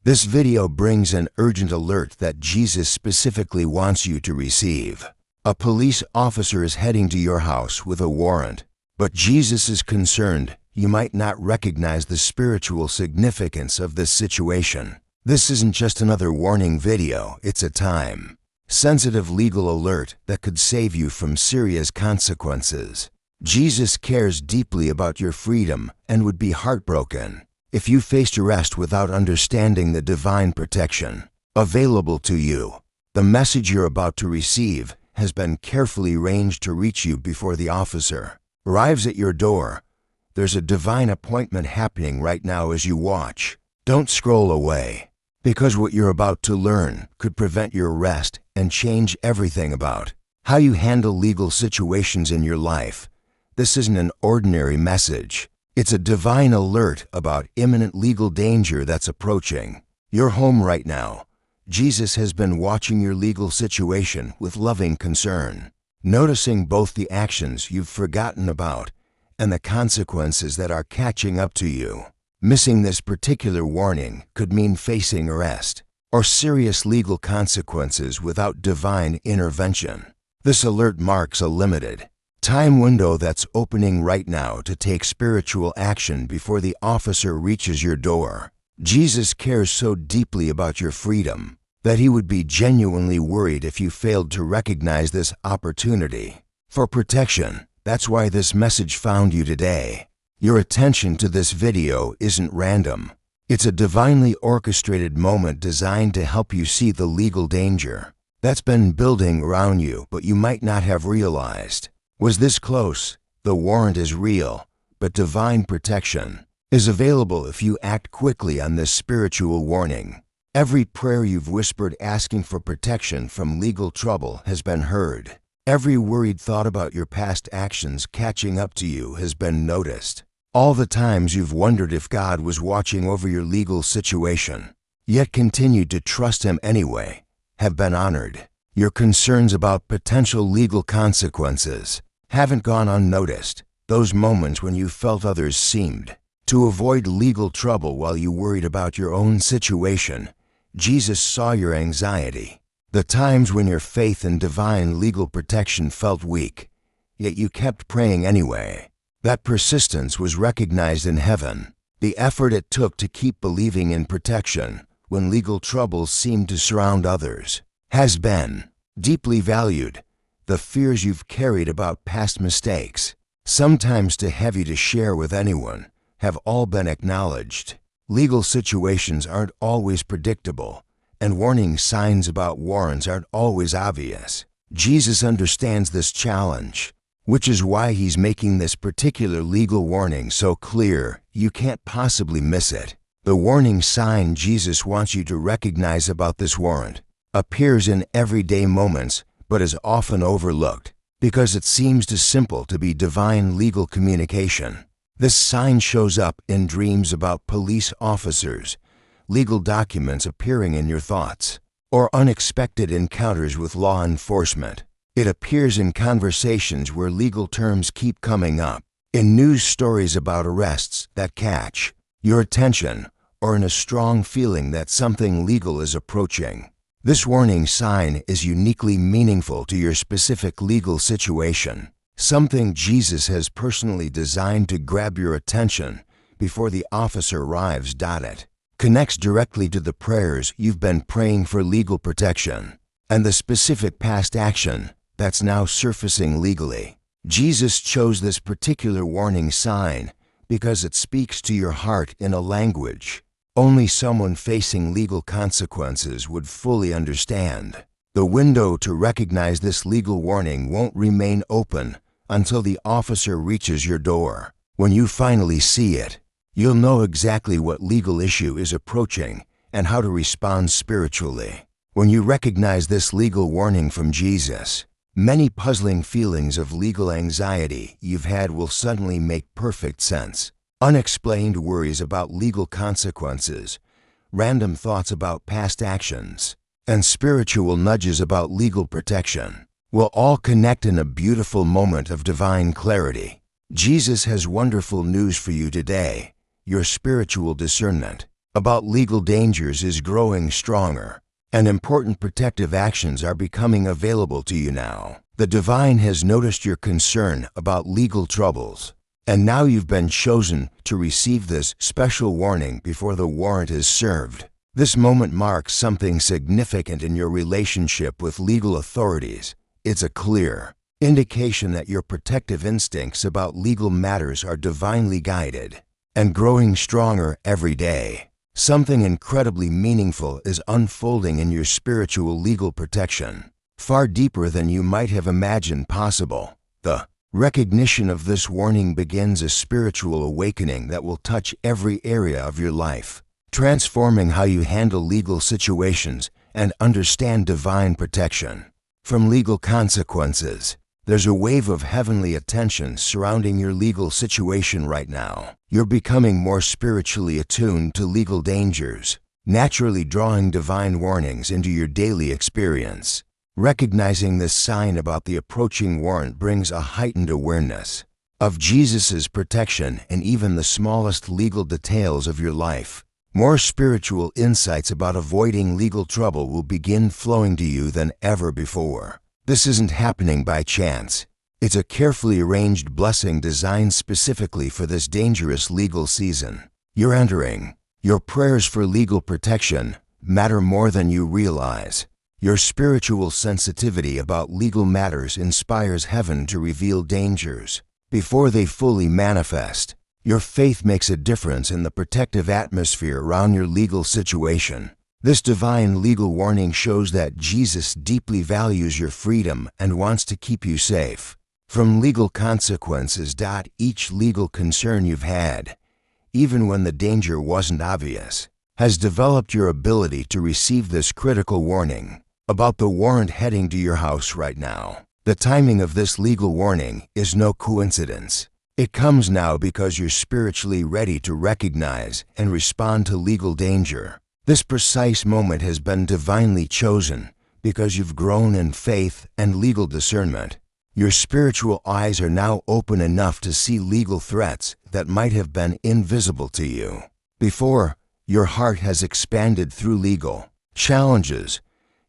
This video brings an urgent alert that Jesus specifically wants you to receive. A police officer is heading to your house with a warrant, but Jesus is concerned you might not recognize the spiritual significance of this situation. This isn't just another warning video, it's a time-sensitive legal alert that could save you from serious consequences. Jesus cares deeply about your freedom and would be heartbroken if you faced arrest without understanding the divine protection available to you. The message you're about to receive has been carefully arranged to reach you before the officer arrives at your door. There's a divine appointment happening right now as you watch. Don't scroll away, because what you're about to learn could prevent your arrest and change everything about how you handle legal situations in your life. This isn't an ordinary message. It's a divine alert about imminent legal danger that's approaching your home right now. Jesus has been watching your legal situation with loving concern, noticing both the actions you've forgotten about and the consequences that are catching up to you. Missing this particular warning could mean facing arrest or serious legal consequences without divine intervention. This alert marks a limited time window that's opening right now to take spiritual action before the officer reaches your door. Jesus cares so deeply about your freedom that he would be genuinely worried if you failed to recognize this opportunity for protection. That's why this message found you today. Your attention to this video isn't random. It's a divinely orchestrated moment designed to help you see the legal danger that's been building around you but you might not have realized was this close. The warrant is real, but divine protection is available if you act quickly on this spiritual warning. Every prayer you've whispered asking for protection from legal trouble has been heard. Every worried thought about your past actions catching up to you has been noticed. All the times you've wondered if God was watching over your legal situation, yet continued to trust Him anyway, have been honored. Your concerns about potential legal consequences haven't gone unnoticed. Those moments when you felt others seemed to avoid legal trouble while you worried about your own situation, Jesus saw your anxiety. The times when your faith in divine legal protection felt weak, yet you kept praying anyway. That persistence was recognized in heaven. The effort it took to keep believing in protection when legal troubles seemed to surround others has been deeply valued. The fears you've carried about past mistakes, sometimes too heavy to share with anyone, have all been acknowledged. Legal situations aren't always predictable, and warning signs about warrants aren't always obvious. Jesus understands this challenge, which is why He's making this particular legal warning so clear you can't possibly miss it. The warning sign Jesus wants you to recognize about this warrant appears in everyday moments but is often overlooked because it seems too simple to be divine legal communication. This sign shows up in dreams about police officers, legal documents appearing in your thoughts, or unexpected encounters with law enforcement. It appears in conversations where legal terms keep coming up, in news stories about arrests that catch your attention, or in a strong feeling that something legal is approaching. This warning sign is uniquely meaningful to your specific legal situation, something Jesus has personally designed to grab your attention before the officer arrives. It connects directly to the prayers you've been praying for legal protection and the specific past action that's now surfacing legally. Jesus chose this particular warning sign because it speaks to your heart in a language only someone facing legal consequences would fully understand. The window to recognize this legal warning won't remain open until the officer reaches your door. When you finally see it, you'll know exactly what legal issue is approaching and how to respond spiritually. When you recognize this legal warning from Jesus, many puzzling feelings of legal anxiety you've had will suddenly make perfect sense. Unexplained worries about legal consequences, random thoughts about past actions, and spiritual nudges about legal protection will all connect in a beautiful moment of divine clarity. Jesus has wonderful news for you today. Your spiritual discernment about legal dangers is growing stronger, and important protective actions are becoming available to you now. The divine has noticed your concern about legal troubles, and now you've been chosen to receive this special warning before the warrant is served. This moment marks something significant in your relationship with legal authorities. It's a clear indication that your protective instincts about legal matters are divinely guided and growing stronger every day. Something incredibly meaningful is unfolding in your spiritual legal protection, far deeper than you might have imagined possible. The recognition of this warning begins a spiritual awakening that will touch every area of your life, transforming how you handle legal situations and understand divine protection. From legal consequences, there's a wave of heavenly attention surrounding your legal situation right now. You're becoming more spiritually attuned to legal dangers, naturally drawing divine warnings into your daily experience. Recognizing this sign about the approaching warrant brings a heightened awareness of Jesus' protection in even the smallest legal details of your life. More spiritual insights about avoiding legal trouble will begin flowing to you than ever before. This isn't happening by chance. It's a carefully arranged blessing designed specifically for this dangerous legal season you're entering. Your prayers for legal protection matter more than you realize. Your spiritual sensitivity about legal matters inspires heaven to reveal dangers before they fully manifest. Your faith makes a difference in the protective atmosphere around your legal situation. This divine legal warning shows that Jesus deeply values your freedom and wants to keep you safe from legal consequences. Each legal concern you've had, even when the danger wasn't obvious, has developed your ability to receive this critical warning about the warrant heading to your house right now. The timing of this legal warning is no coincidence. It comes now because you're spiritually ready to recognize and respond to legal danger. This precise moment has been divinely chosen because you've grown in faith and legal discernment. Your spiritual eyes are now open enough to see legal threats that might have been invisible to you before. Your heart has expanded through legal challenges.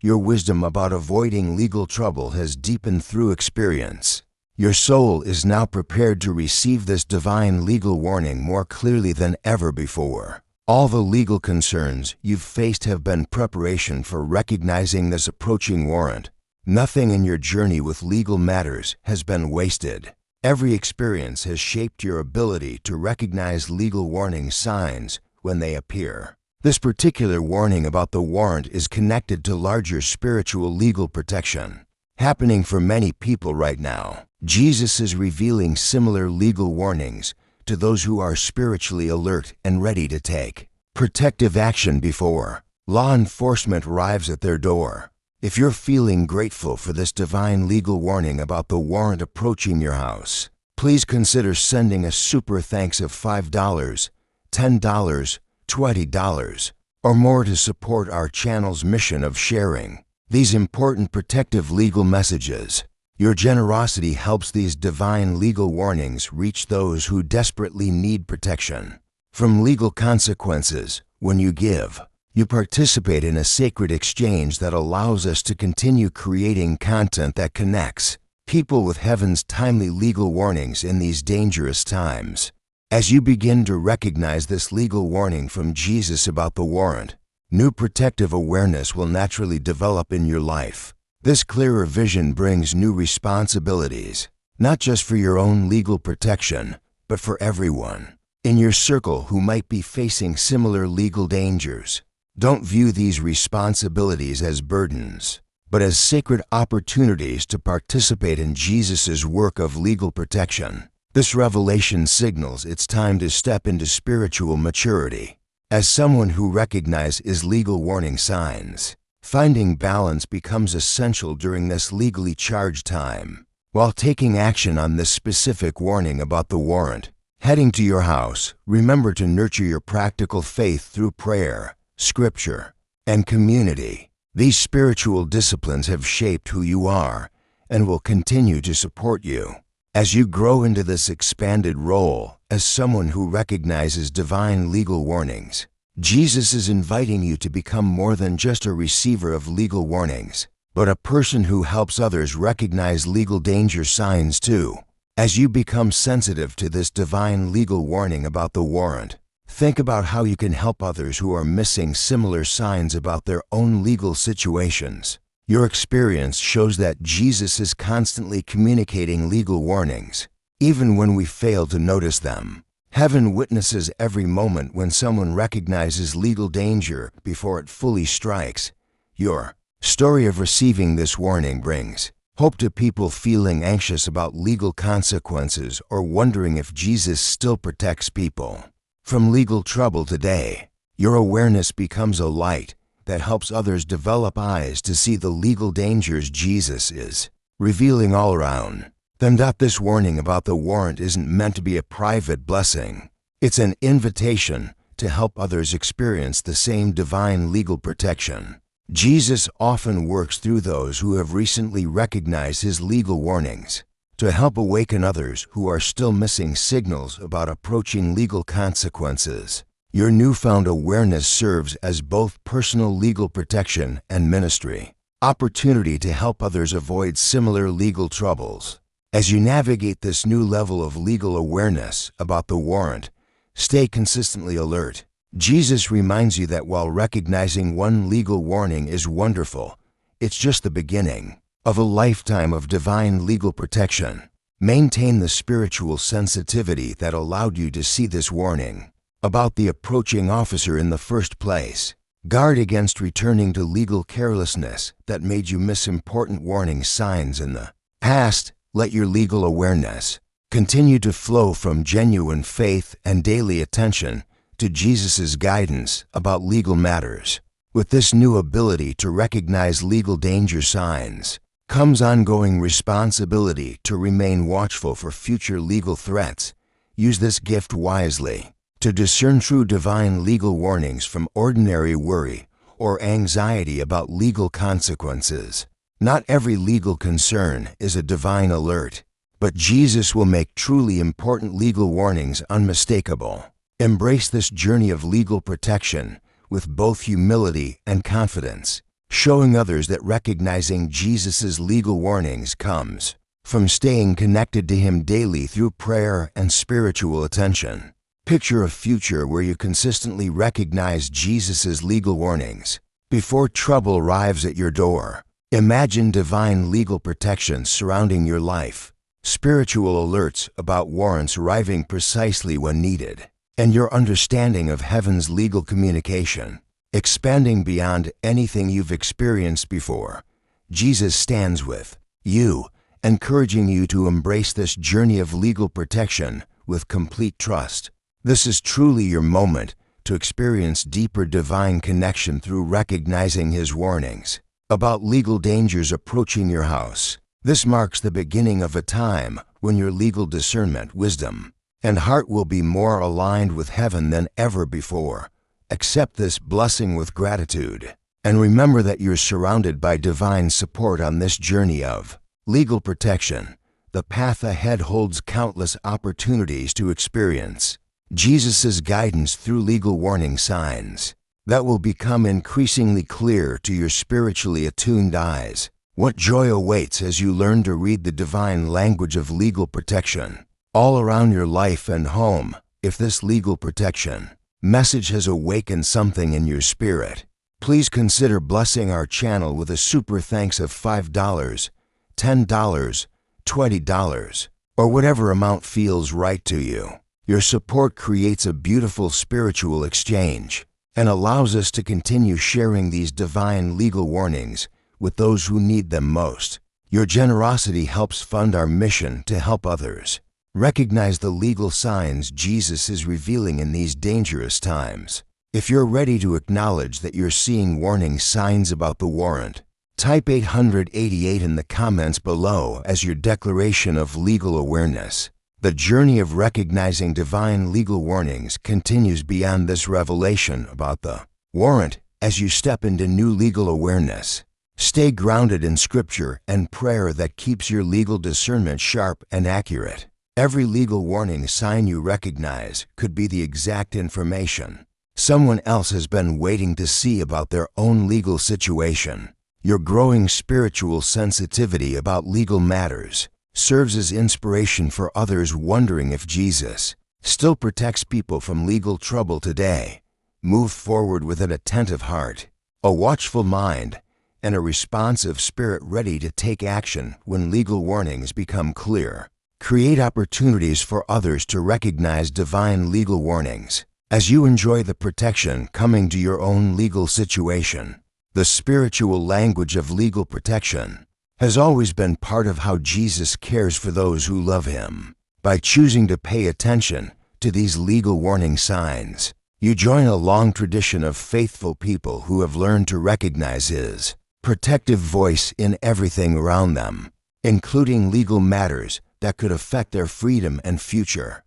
Your wisdom about avoiding legal trouble has deepened through experience. Your soul is now prepared to receive this divine legal warning more clearly than ever before. All the legal concerns you've faced have been preparation for recognizing this approaching warrant. Nothing in your journey with legal matters has been wasted. Every experience has shaped your ability to recognize legal warning signs when they appear. This particular warning about the warrant is connected to larger spiritual legal protection happening for many people right now. Jesus is revealing similar legal warnings to those who are spiritually alert and ready to take protective action before law enforcement arrives at their door. If you're feeling grateful for this divine legal warning about the warrant approaching your house, please consider sending a super thanks of $5, $10, $20, or more to support our channel's mission of sharing these important protective legal messages. Your generosity helps these divine legal warnings reach those who desperately need protection from legal consequences. When you give, you participate in a sacred exchange that allows us to continue creating content that connects people with heaven's timely legal warnings in these dangerous times. As you begin to recognize this legal warning from Jesus about the warrant, new protective awareness will naturally develop in your life. This clearer vision brings new responsibilities, not just for your own legal protection, but for everyone in your circle who might be facing similar legal dangers. Don't view these responsibilities as burdens, but as sacred opportunities to participate in Jesus' work of legal protection. This revelation signals it's time to step into spiritual maturity. As someone who recognizes legal warning signs, finding balance becomes essential during this legally charged time. While taking action on this specific warning about the warrant heading to your house, remember to nurture your practical faith through prayer, scripture, and community. These spiritual disciplines have shaped who you are and will continue to support you as you grow into this expanded role as someone who recognizes divine legal warnings. Jesus is inviting you to become more than just a receiver of legal warnings, but a person who helps others recognize legal danger signs too. As you become sensitive to this divine legal warning about the warrant, think about how you can help others who are missing similar signs about their own legal situations. Your experience shows that Jesus is constantly communicating legal warnings, even when we fail to notice them. Heaven witnesses every moment when someone recognizes legal danger before it fully strikes. Your story of receiving this warning brings hope to people feeling anxious about legal consequences or wondering if Jesus still protects people from legal trouble today. Your awareness becomes a light that helps others develop eyes to see the legal dangers Jesus is revealing all around. Then this warning about the warrant isn't meant to be a private blessing. It's an invitation to help others experience the same divine legal protection. Jesus often works through those who have recently recognized his legal warnings to help awaken others who are still missing signals about approaching legal consequences. Your newfound awareness serves as both personal legal protection and ministry opportunity to help others avoid similar legal troubles. As you navigate this new level of legal awareness about the warrant, stay consistently alert. Jesus reminds you that while recognizing one legal warning is wonderful, it's just the beginning of a lifetime of divine legal protection. Maintain the spiritual sensitivity that allowed you to see this warning about the approaching officer in the first place. Guard against returning to legal carelessness that made you miss important warning signs in the past. Let your legal awareness continue to flow from genuine faith and daily attention to Jesus' guidance about legal matters. With this new ability to recognize legal danger signs comes ongoing responsibility to remain watchful for future legal threats. Use this gift wisely to discern true divine legal warnings from ordinary worry or anxiety about legal consequences. Not every legal concern is a divine alert, but Jesus will make truly important legal warnings unmistakable. Embrace this journey of legal protection with both humility and confidence, showing others that recognizing Jesus' legal warnings comes from staying connected to him daily through prayer and spiritual attention. Picture a future where you consistently recognize Jesus' legal warnings before trouble arrives at your door. Imagine divine legal protection surrounding your life, spiritual alerts about warrants arriving precisely when needed, and your understanding of heaven's legal communication expanding beyond anything you've experienced before. Jesus stands with you, encouraging you to embrace this journey of legal protection with complete trust. This is truly your moment to experience deeper divine connection through recognizing his warnings about legal dangers approaching your house. This marks the beginning of a time when your legal discernment, wisdom, and heart will be more aligned with heaven than ever before. Accept this blessing with gratitude, and remember that you're surrounded by divine support on this journey of legal protection. The path ahead holds countless opportunities to experience Jesus' guidance through legal warning signs that will become increasingly clear to your spiritually attuned eyes. What joy awaits as you learn to read the divine language of legal protection all around your life and home. If this legal protection message has awakened something in your spirit, please consider blessing our channel with a super thanks of $5, $10, $20, or whatever amount feels right to you. Your support creates a beautiful spiritual exchange and allows us to continue sharing these divine legal warnings with those who need them most. Your generosity helps fund our mission to help others recognize the legal signs Jesus is revealing in these dangerous times. If you're ready to acknowledge that you're seeing warning signs about the warrant, type 888 in the comments below as your declaration of legal awareness. The journey of recognizing divine legal warnings continues beyond this revelation about the warrant as you step into new legal awareness. Stay grounded in Scripture and prayer that keeps your legal discernment sharp and accurate. Every legal warning sign you recognize could be the exact information Someone else has been waiting to see about their own legal situation. Your growing spiritual sensitivity about legal matters serves as inspiration for others wondering if Jesus still protects people from legal trouble today. Move forward with an attentive heart, a watchful mind, and a responsive spirit ready to take action when legal warnings become clear. Create opportunities for others to recognize divine legal warnings as you enjoy the protection coming to your own legal situation. The spiritual language of legal protection has always been part of how Jesus cares for those who love him. By choosing to pay attention to these legal warning signs, you join a long tradition of faithful people who have learned to recognize his protective voice in everything around them, including legal matters that could affect their freedom and future.